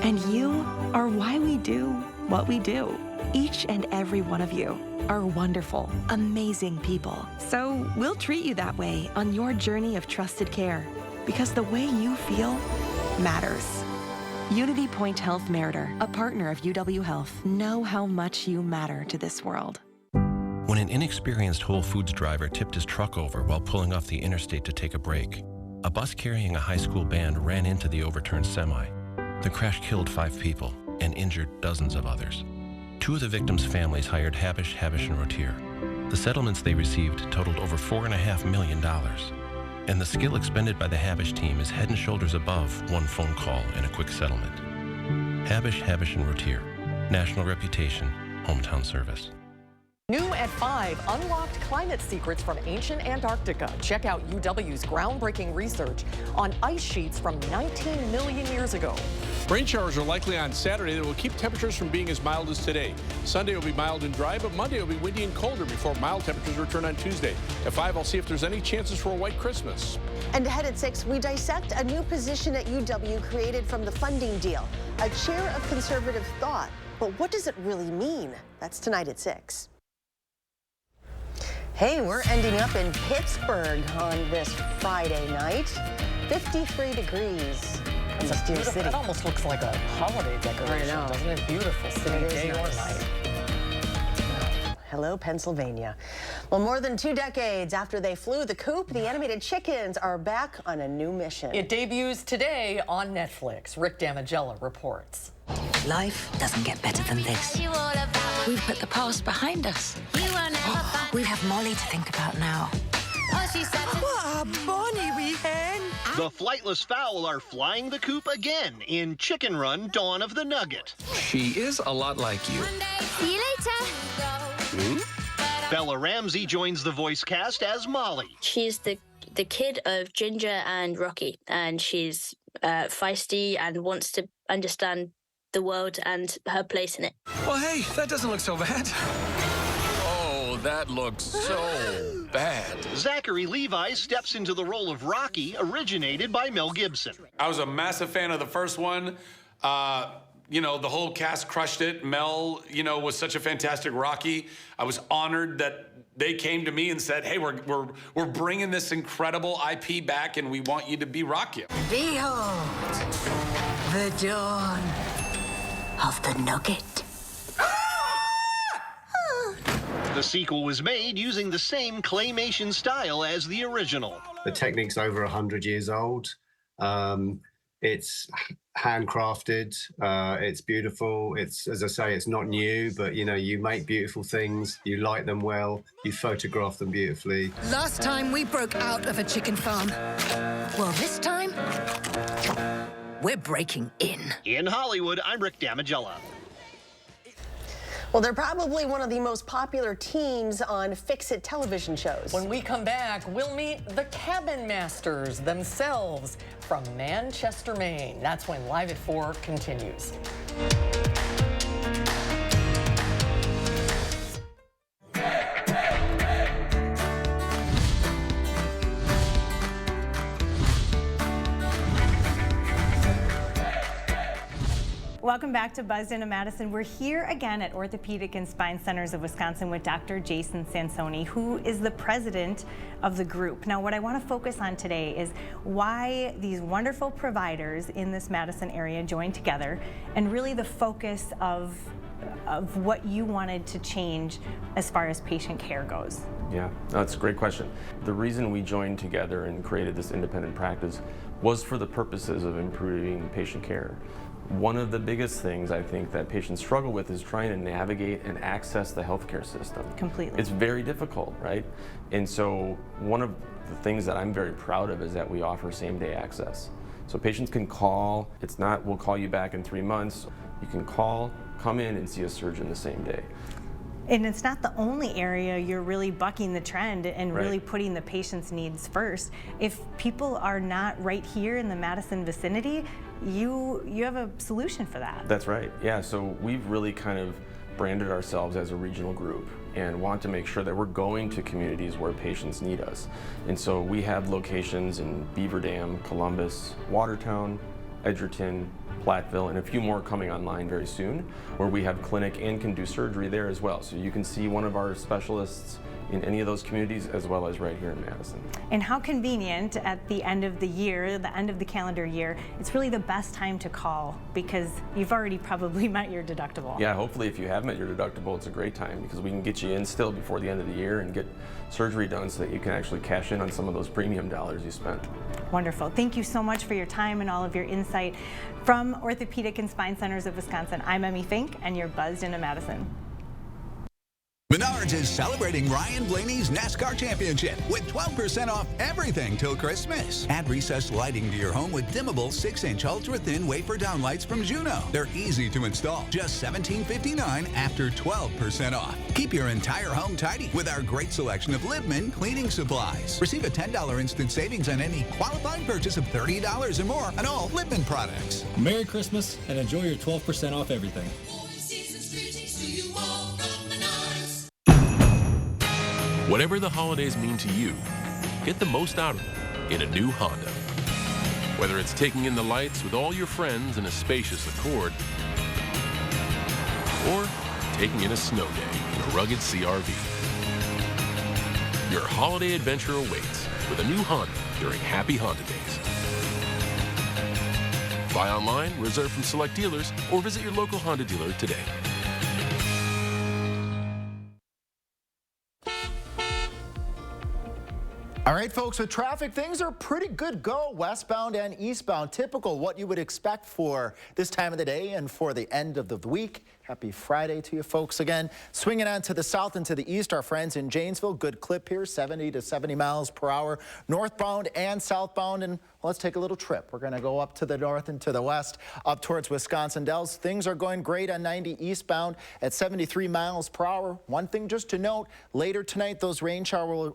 And you are why we do what we do. Each and every one of you are wonderful, amazing people. So we'll treat you that way on your journey of trusted care, because the way you feel matters. Unity Point Health Meritor, a partner of UW Health, know how much you matter to this world. When an inexperienced Whole Foods driver tipped his truck over while pulling off the interstate to take a break, a bus carrying a high school band ran into the overturned semi. The crash killed 5 people and injured dozens of others. 2 of the victims' families hired Habish, and Rotier. The settlements they received totaled over $4.5 million. And the skill expended by the Habish team is head and shoulders above one phone call and a quick settlement. Habish, and Rotier. National reputation, hometown service. New at 5, unlocked climate secrets from ancient Antarctica. Check out UW's groundbreaking research on ice sheets from 19 million years ago. Rain showers are likely on Saturday that will keep temperatures from being as mild as today. Sunday will be mild and dry, but Monday will be windy and colder before mild temperatures return on Tuesday. At 5, I'll see if there's any chances for a white Christmas. And ahead at 6, we dissect a new position at UW created from the funding deal, a chair of conservative thought. But what does it really mean? That's tonight at 6. Hey, we're ending up in Pittsburgh on this Friday night. 53 degrees. That's a beautiful city. It almost looks like a holiday decoration, doesn't it? Beautiful city, day or night. Hello, Pennsylvania. Well, more than 2 decades after they flew the coop, the animated chickens are back on a new mission. It debuts today on Netflix. Rick Damigella reports. Life doesn't get better than this. We've put the past behind us. We have Molly to think about now. What a bonny wee hen. The flightless fowl are flying the coop again in Chicken Run: Dawn of the Nugget. She is a lot like you. See you later. Bella Ramsey joins the voice cast as Molly. She's the kid of Ginger and Rocky, and she's feisty and wants to understand the world and her place in it. Well, hey, that doesn't look so bad. Oh, that looks so bad. Zachary Levi steps into the role of Rocky, originated by Mel Gibson. I was a massive fan of the first one. You know, the whole cast crushed it. Mel, was such a fantastic Rocky. I was honored that they came to me and said, hey, we're bringing this incredible IP back, and we want you to be Rocky. Behold, the dawn of the Nugget. The sequel was made using the same claymation style as the original. The technique's over 100 years old. It's handcrafted. It's beautiful. It's, as I say, it's not new, but you know, you make beautiful things, you light them well, you photograph them beautifully. Last time we broke out of a chicken farm. Well, this time, we're breaking in. In Hollywood, I'm Rick Damigella. Well, they're probably one of the most popular teams on Fix-It television shows. When we come back, we'll meet the Cabin Masters themselves from Manchester, Maine. That's when Live at 4 continues. Welcome back to Buzzed Into Madison. We're here again at Orthopedic and Spine Centers of Wisconsin with Dr. Jason Sansoni, who is the president of the group. Now, what I want to focus on today is why these wonderful providers in this Madison area joined together, and really the focus of what you wanted to change as far as patient care goes. Yeah, that's a great question. The reason we joined together and created this independent practice was for the purposes of improving patient care. One of the biggest things I think that patients struggle with is trying to navigate and access the healthcare system. Completely. It's very difficult, right? And so one of the things that I'm very proud of is that we offer same-day access. So patients can call. It's not, we'll call you back in 3 months. You can call, come in and see a surgeon the same day. And it's not the only area you're really bucking the trend and really putting the patient's needs first. If people are not right here in the Madison vicinity, you have a solution for that. That's right, yeah. So we've really kind of branded ourselves as a regional group and want to make sure that we're going to communities where patients need us. And so we have locations in Beaver Dam, Columbus, Watertown, Edgerton, Platteville, and a few more coming online very soon, where we have clinic and can do surgery there as well. So you can see one of our specialists in any of those communities as well as right here in Madison. And how convenient at the end of the year, the end of the calendar year, it's really the best time to call because you've already probably met your deductible. Yeah, hopefully if you have met your deductible, it's a great time because we can get you in still before the end of the year and get surgery done so that you can actually cash in on some of those premium dollars you spent. Wonderful. Thank you so much for your time and all of your insight. From Orthopedic and Spine Centers of Wisconsin, I'm Emmy Fink, and you're Buzzed Into Madison. Menards is celebrating Ryan Blaney's NASCAR Championship with 12% off everything till Christmas. Add recessed lighting to your home with dimmable 6-inch ultra-thin wafer downlights from Juno. They're easy to install, just $17.59 after 12% off. Keep your entire home tidy with our great selection of Libman cleaning supplies. Receive a $10 instant savings on any qualifying purchase of $30 or more on all Libman products. Merry Christmas and enjoy your 12% off everything. Whatever the holidays mean to you, get the most out of them in a new Honda. Whether it's taking in the lights with all your friends in a spacious Accord, or taking in a snow day in a rugged CR-V. Your holiday adventure awaits with a new Honda during Happy Honda Days. Buy online, reserve from select dealers, or visit your local Honda dealer today. All right, folks, with traffic, things are pretty good go westbound and eastbound. Typical what you would expect for this time of the day and for the end of the week. Happy Friday to you folks again. Swinging on to the south and to the east, our friends in Janesville. Good clip here, 70 to 70 miles per hour, northbound and southbound. And let's take a little trip. We're going to go up to the north and to the west, up towards Wisconsin Dells. Things are going great on 90 eastbound at 73 miles per hour. One thing just to note, later tonight, those rain showers,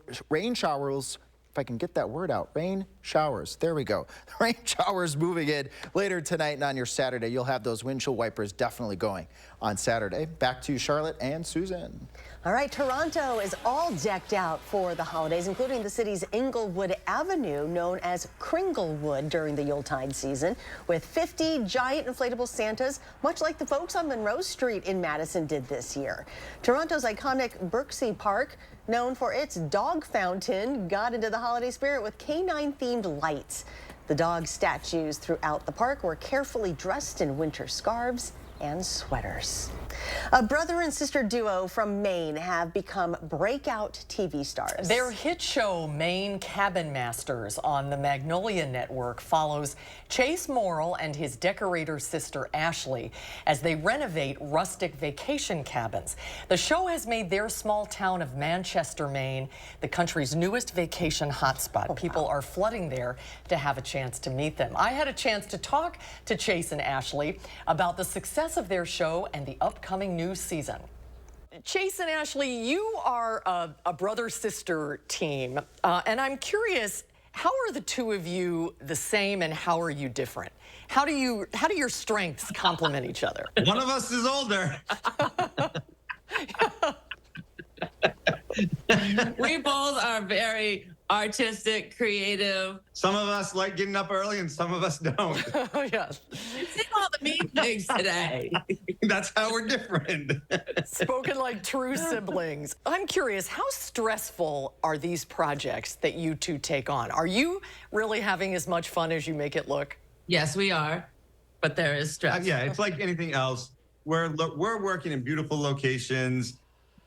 if I can get that word out, rain showers. There we go. Rain showers moving in later tonight and on your Saturday. You'll have those windshield wipers definitely going on Saturday. Back to Charlotte and Susan. All right, Toronto is all decked out for the holidays, including the city's Inglewood Avenue, known as Kringlewood during the Yuletide season, with 50 giant inflatable Santas, much like the folks on Monroe Street in Madison did this year. Toronto's iconic Birksea Park, known for its dog fountain, got into the holiday spirit with canine-themed lights. The dog statues throughout the park were carefully dressed in winter scarves and sweaters. A brother and sister duo from Maine have become breakout TV stars. Their hit show, Maine Cabin Masters, on the Magnolia Network follows Chase Morrill and his decorator sister Ashley as they renovate rustic vacation cabins. The show has made their small town of Manchester, Maine, the country's newest vacation hotspot. People are flooding there to have a chance to meet them. I had a chance to talk to Chase and Ashley about the success of their show and the upcoming new season. Chase and Ashley, you are a brother-sister team, and I'm curious, how are the two of you the same and how are you different? How do your strengths complement each other? One of us is older. We both are very artistic, creative. Some of us like getting up early and some of us don't. Yes. You've seen all the mean things today. That's how we're different. Spoken like true siblings. I'm curious, how stressful are these projects that you two take on? Are you really having as much fun as you make it look? Yes, we are, but there is stress. Yeah, it's like anything else. We're working in beautiful locations,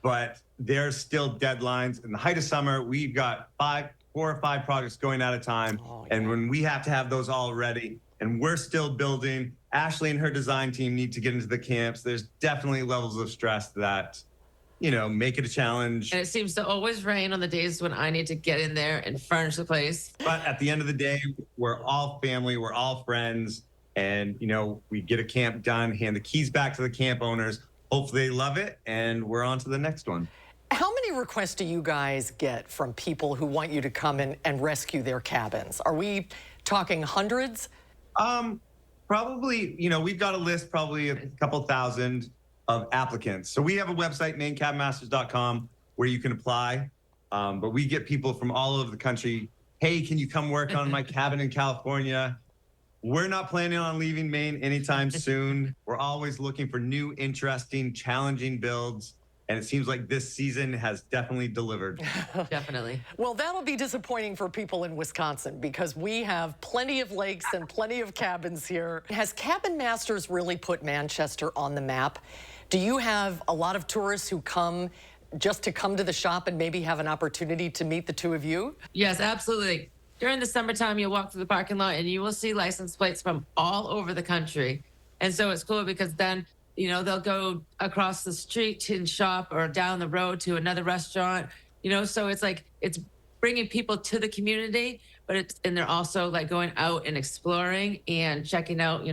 but there's still deadlines. In the height of summer, we've got 4 or 5 projects going at a time. And when we have to have those all ready, and we're still building, Ashley and her design team need to get into the camps. There's definitely levels of stress that, make it a challenge. And it seems to always rain on the days when I need to get in there and furnish the place. But at the end of the day, we're all family, we're all friends. And, we get a camp done, hand the keys back to the camp owners. Hopefully they love it, and we're on to the next one. How many requests do you guys get from people who want you to come in and rescue their cabins? Are we talking hundreds? Probably, we've got a list, probably a couple thousand of applicants. So we have a website, mainecabinmasters.com, where you can apply. But we get people from all over the country. Hey, can you come work on my cabin in California? We're not planning on leaving Maine anytime soon. We're always looking for new, interesting, challenging builds. And it seems like this season has definitely delivered. Definitely. Well, that'll be disappointing for people in Wisconsin because we have plenty of lakes and plenty of cabins here. Has Cabin Masters really put Manchester on the map? Do you have a lot of tourists who come just to come to the shop and maybe have an opportunity to meet the two of you? Yes, absolutely. During the summertime, you'll walk through the parking lot and you will see license plates from all over the country. And so it's cool because then, they'll go across the street and shop or down the road to another restaurant, so it's like, it's bringing people to the community, and they're also like going out and exploring and checking out,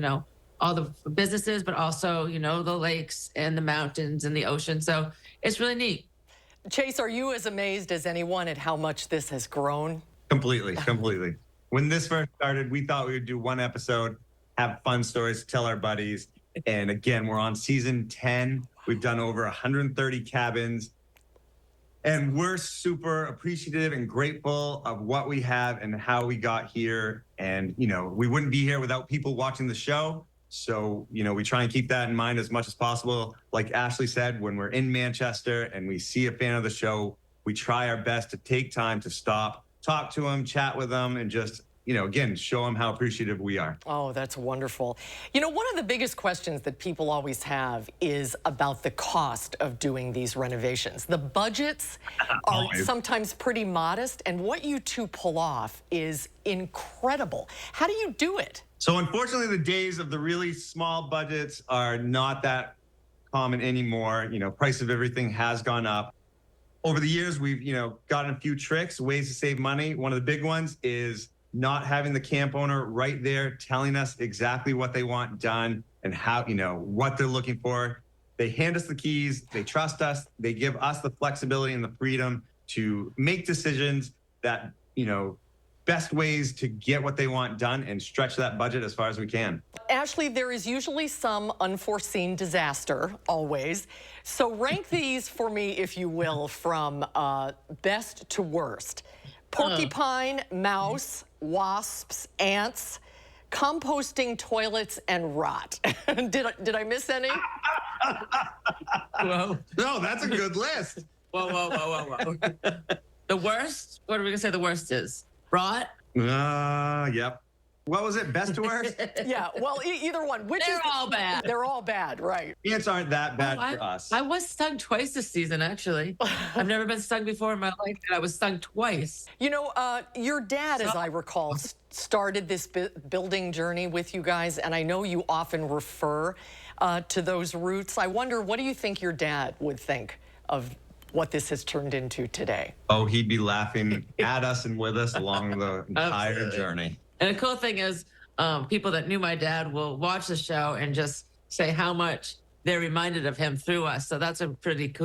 all the businesses, but also, the lakes and the mountains and the ocean. So it's really neat. Chase, are you as amazed as anyone at how much this has grown? Completely. When this first started, we thought we would do one episode, have fun stories to tell our buddies. And again, we're on season 10. We've done over 130 cabins. And we're super appreciative and grateful of what we have and how we got here. And, we wouldn't be here without people watching the show. So, we try and keep that in mind as much as possible. Like Ashley said, when we're in Manchester and we see a fan of the show, we try our best to take time to stop, talk to them, chat with them, and just, again, show them how appreciative we are. Oh, that's wonderful. One of the biggest questions that people always have is about the cost of doing these renovations. The budgets are sometimes pretty modest, and what you two pull off is incredible. How do you do it? So unfortunately, the days of the really small budgets are not that common anymore. Price of everything has gone up. Over the years, we've, gotten a few tricks, ways to save money. One of the big ones is not having the camp owner right there telling us exactly what they want done and how, what they're looking for. They hand us the keys, they trust us, they give us the flexibility and the freedom to make decisions that, best ways to get what they want done and stretch that budget as far as we can. Ashley, there is usually some unforeseen disaster, always. So rank these for me, if you will, from best to worst. Porcupine, mouse, wasps, ants, composting toilets, and rot. Did I miss any? Whoa. No, that's a good list. Whoa. The worst? What are we going to say the worst is? Rot? Yep. What was it? Best to worst? Yeah, well, either one. They're all bad. They're all bad, right. Ants aren't that bad for us. I was stung twice this season, actually. I've never been stung before in my life, and I was stung twice. You know, your dad, as I recall, started this building journey with you guys, and I know you often refer to those roots. I wonder, what do you think your dad would think of what this has turned into today? Oh, he'd be laughing at us and with us along the entire journey. And the cool thing is, people that knew my dad will watch the show and just say how much they're reminded of him through us. So that's a pretty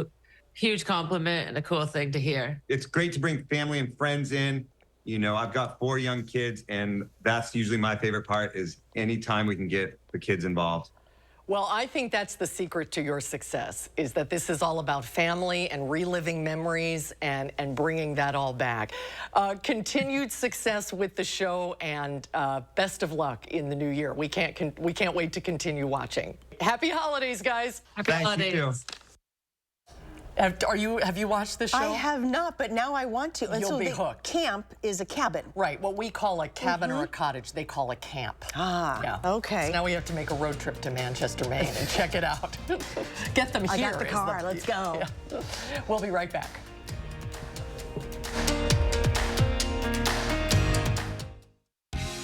huge compliment and a cool thing to hear. It's great to bring family and friends in. You know, I've got 4 young kids, and that's usually my favorite part, is anytime we can get the kids involved. Well, I think that's the secret to your success, is that this is all about family and reliving memories and bringing that all back. Continued success with the show, and best of luck in the new year. We can't wait to continue watching. Happy holidays, guys. Happy holidays. You too. Have you watched this show? I have not, but now I want to. And You'll so be the hooked. Camp is a cabin. Right. What we call a cabin or a cottage, they call a camp. Ah, yeah. okay. So now we have to make a road trip to Manchester, Maine, and check it out. Get them here. I got the car. Let's go. Yeah. We'll be right back.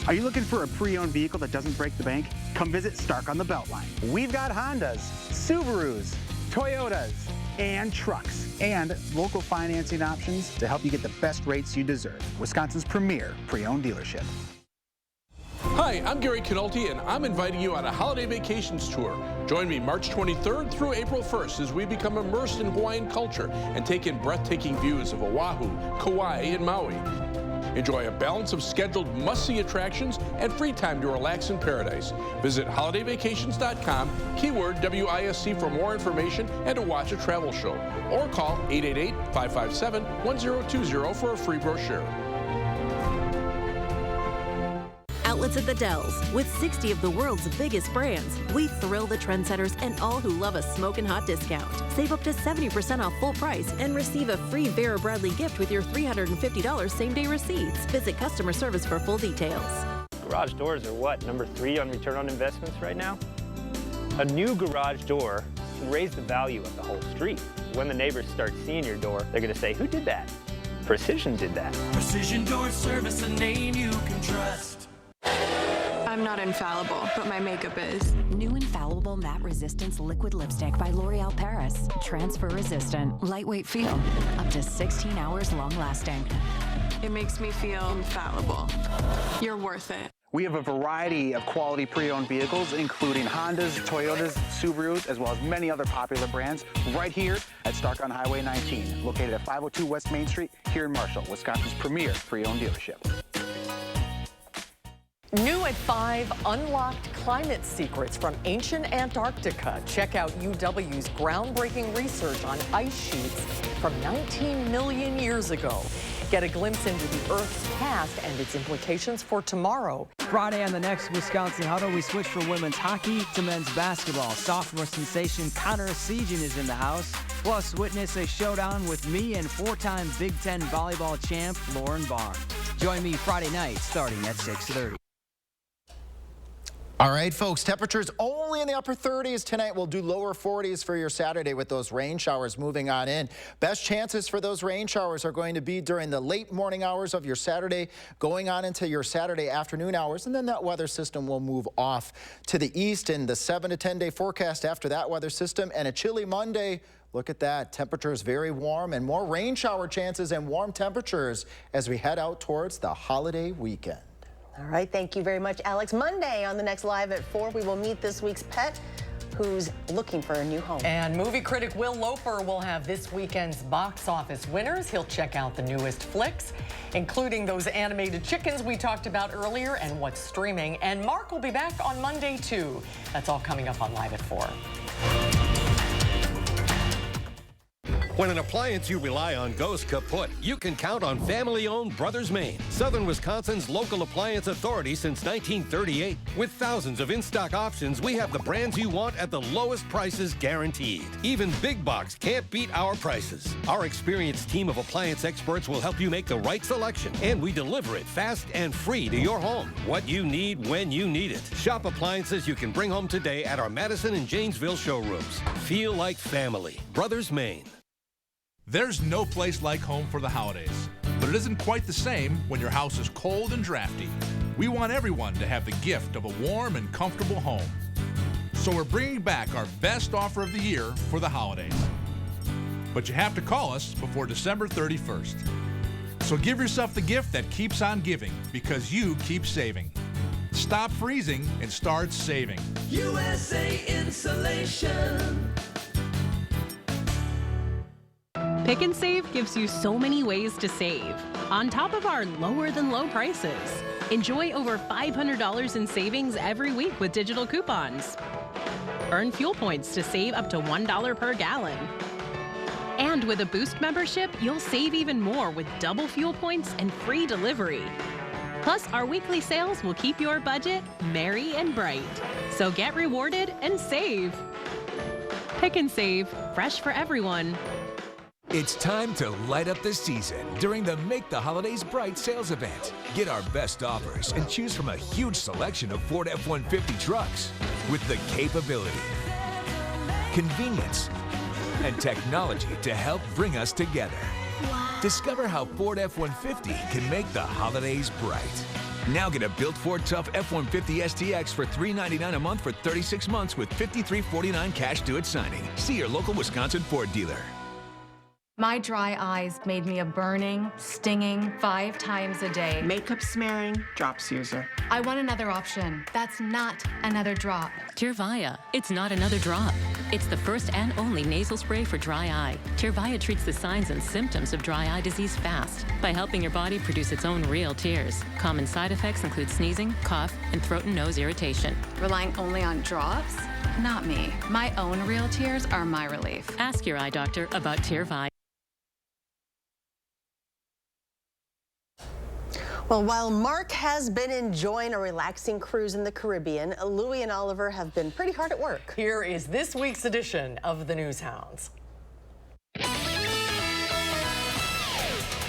Are you looking for a pre-owned vehicle that doesn't break the bank? Come visit Stark on the Beltline. We've got Hondas, Subarus, Toyotas, and trucks, and local financing options to help you get the best rates you deserve. Wisconsin's premier pre-owned dealership. Hi, I'm Gary Canolti, and I'm inviting you on a holiday vacations tour. Join me March 23rd through April 1st as we become immersed in Hawaiian culture and take in breathtaking views of Oahu, Kauai, and Maui. Enjoy a balance of scheduled must-see attractions and free time to relax in paradise. Visit holidayvacations.com, keyword WISC for more information and to watch a travel show. Or call 888-557-1020 for a free brochure. Outlets at the Dells. With 60 of the world's biggest brands, we thrill the trendsetters and all who love a smokin' hot discount. Save up to 70% off full price and receive a free Vera Bradley gift with your $350 same-day receipts. Visit customer service for full details. Garage doors are what, number 3 on return on investments right now? A new garage door can raise the value of the whole street. When the neighbors start seeing your door, they're going to say, who did that? Precision did that. Precision Door Service, a name you can trust. I'm not infallible, but my makeup is. New Infallible Matte Resistance Liquid Lipstick by L'Oreal Paris. Transfer resistant, lightweight feel, up to 16 hours long lasting. It makes me feel infallible. You're worth it. We have a variety of quality pre-owned vehicles, including Hondas, Toyotas, Subarus, as well as many other popular brands, right here at Stark on Highway 19, located at 502 West Main Street here in Marshall, Wisconsin's premier pre-owned dealership. New at 5, unlocked climate secrets from ancient Antarctica. Check out UW's groundbreaking research on ice sheets from 19 million years ago. Get a glimpse into the Earth's past and its implications for tomorrow. Friday on the next Wisconsin Huddle, we switch from women's hockey to men's basketball. Sophomore sensation Connor Segan is in the house. Plus, witness a showdown with me and 4-time Big Ten volleyball champ Lauren Barnes. Join me Friday night starting at 6:30. All right, folks, temperatures only in the upper 30s tonight. We'll do lower 40s for your Saturday with those rain showers moving on in. Best chances for those rain showers are going to be during the late morning hours of your Saturday, going on into your Saturday afternoon hours, and then that weather system will move off to the east in the 7 to 10 day forecast after that weather system, and a chilly Monday. Look at that. Temperatures very warm and more rain shower chances and warm temperatures as we head out towards the holiday weekend. All right, thank you very much, Alex. Monday on the next Live at 4, we will meet this week's pet who's looking for a new home. And movie critic Will Loper will have this weekend's box office winners. He'll check out the newest flicks, including those animated chickens we talked about earlier and what's streaming. And Mark will be back on Monday, too. That's all coming up on Live at 4. When an appliance you rely on goes kaput, you can count on family-owned Brothers Maine, Southern Wisconsin's local appliance authority since 1938. With thousands of in-stock options, we have the brands you want at the lowest prices guaranteed. Even big box can't beat our prices. Our experienced team of appliance experts will help you make the right selection, and we deliver it fast and free to your home. What you need when you need it. Shop appliances you can bring home today at our Madison and Janesville showrooms. Feel like family. Brothers Maine. There's no place like home for the holidays, but it isn't quite the same when your house is cold and drafty. We want everyone to have the gift of a warm and comfortable home. So we're bringing back our best offer of the year for the holidays. But you have to call us before December 31st. So give yourself the gift that keeps on giving, because you keep saving. Stop freezing and start saving. USA Insulation. Pick and Save gives you so many ways to save. On top of our lower than low prices, enjoy over $500 in savings every week with digital coupons. Earn fuel points to save up to $1 per gallon. And with a Boost membership, you'll save even more with double fuel points and free delivery. Plus, our weekly sales will keep your budget merry and bright. So get rewarded and save. Pick and Save, fresh for everyone. It's time to light up the season during the Make the Holidays Bright sales event. Get our best offers and choose from a huge selection of Ford F-150 trucks with the capability, convenience, and technology to help bring us together. Wow. Discover how Ford F-150 can make the holidays bright. Now get a built Ford Tough F-150 STX for $399 a month for 36 months with $53.49 cash due at signing. See your local Wisconsin Ford dealer. My dry eyes made me a burning, stinging 5 times a day. Makeup smearing, drops user. I want another option. That's not another drop. Tyrvaya. It's not another drop. It's the first and only nasal spray for dry eye. Tyrvaya treats the signs and symptoms of dry eye disease fast by helping your body produce its own real tears. Common side effects include sneezing, cough, and throat and nose irritation. Relying only on drops? Not me. My own real tears are my relief. Ask your eye doctor about Tyrvaya. Well, while Mark has been enjoying a relaxing cruise in the Caribbean, Louie and Oliver have been pretty hard at work. Here is this week's edition of the News Hounds.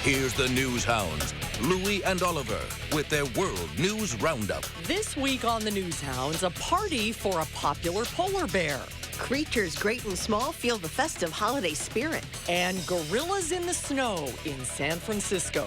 Here's the News Hounds, Louie and Oliver, with their World News Roundup. This week on the News Hounds, a party for a popular polar bear. Creatures great and small feel the festive holiday spirit. And gorillas in the snow in San Francisco.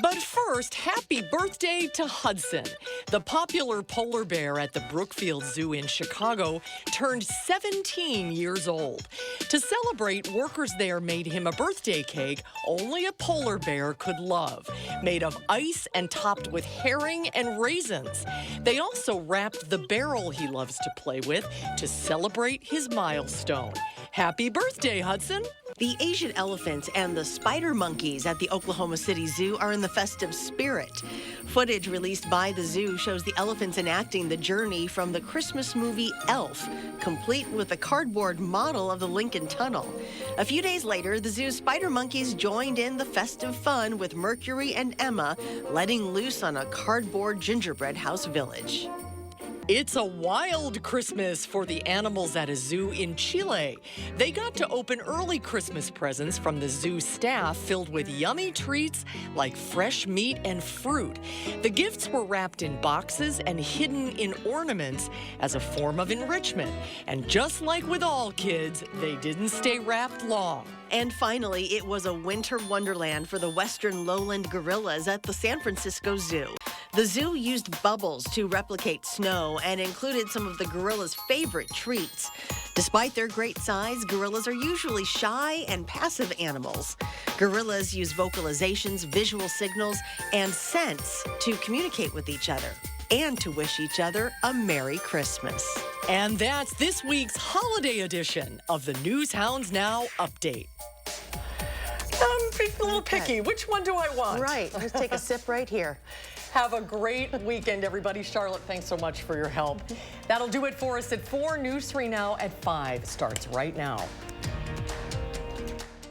But first, happy birthday to Hudson. The popular polar bear at the Brookfield Zoo in Chicago turned 17 years old. To celebrate, workers there made him a birthday cake only a polar bear could love, made of ice and topped with herring and raisins. They also wrapped the barrel he loves to play with to celebrate his milestone. Happy birthday, Hudson! The Asian elephants and the spider monkeys at the Oklahoma City Zoo are in the festive spirit. Footage released by the zoo shows the elephants enacting the journey from the Christmas movie Elf, complete with a cardboard model of the Lincoln Tunnel. A few days later, the zoo's spider monkeys joined in the festive fun with Mercury and Emma letting loose on a cardboard gingerbread house village. It's a wild Christmas for the animals at a zoo in Chile. They got to open early Christmas presents from the zoo staff filled with yummy treats like fresh meat and fruit. The gifts were wrapped in boxes and hidden in ornaments as a form of enrichment. And just like with all kids, they didn't stay wrapped long. And finally, it was a winter wonderland for the western lowland gorillas at the San Francisco Zoo. The zoo used bubbles to replicate snow and included some of the gorillas' favorite treats. Despite their great size, gorillas are usually shy and passive animals. Gorillas use vocalizations, visual signals, and scents to communicate with each other and to wish each other a Merry Christmas. And that's this week's holiday edition of the News Hounds Now update. I'm being a little picky. Which one do I want? Right. Let's take a sip right here. Have a great weekend, everybody. Charlotte, thanks so much for your help. That'll do it for us at 4. News 3 Now at 5 starts right now.